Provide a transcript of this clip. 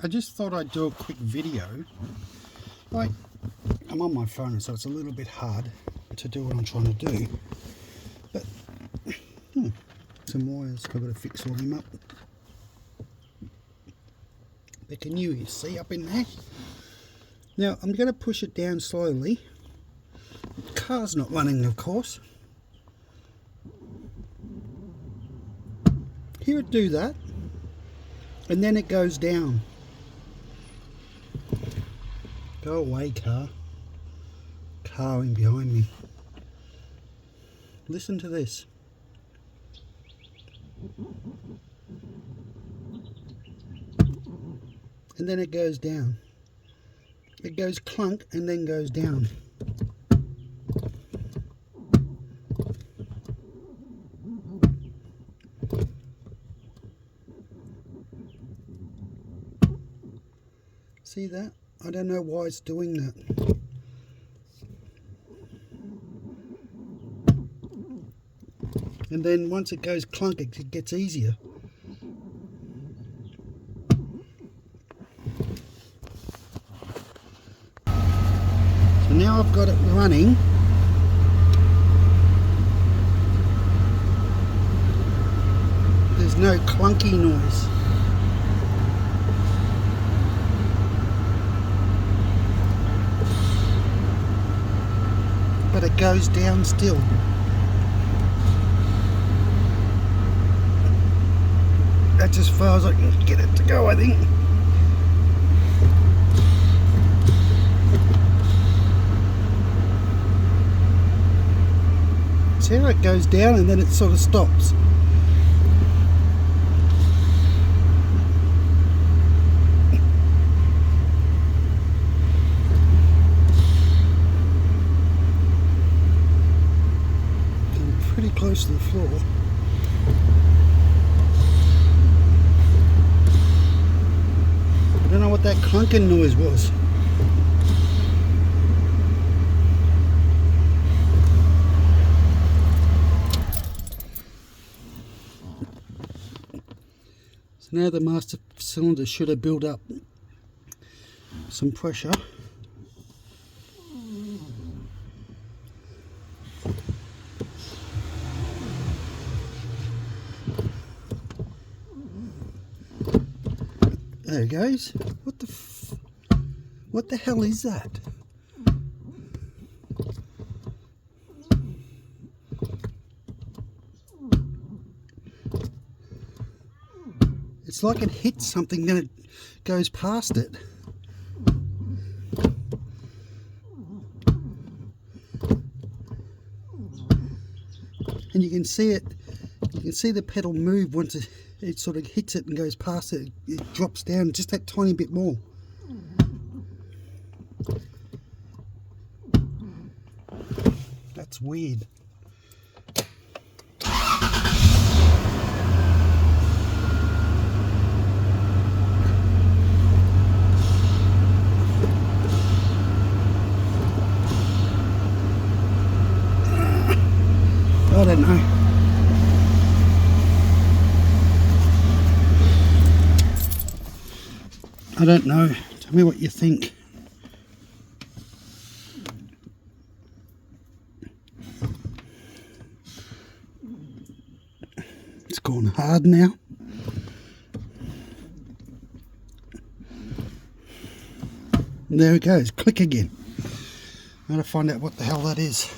I just thought I'd do a quick video. Like, I'm on my phone, so it's a little bit hard to do what I'm trying to do. But some wires, I've got to fix all them up. But can you see up in there? Now I'm going to push it down slowly. The car's not running, of course. Hear it do that, and then it goes down. Go away, car. Car in behind me. Listen to this. And then it goes down. It goes clunk and then goes down. See that? I don't know why it's doing that. And then once it goes clunk, it gets easier. So now I've got it running. There's no clunky noise. But it goes down still. That's as far as I can get it to go, I think. See how it goes down and then it sort of stops. Pretty close to the floor. I don't know what that clunking noise was. So now the master cylinder should have built up some pressure. There it goes. What the hell is that? It's like it hits something and it goes past it. And you can see it. You can see the pedal move once it sort of hits it and goes past it. It drops down just that tiny bit more. That's weird. I don't know. I don't know. Tell me what you think. It's gone hard now. And there it goes. Click again. I'm going to find out what the hell that is.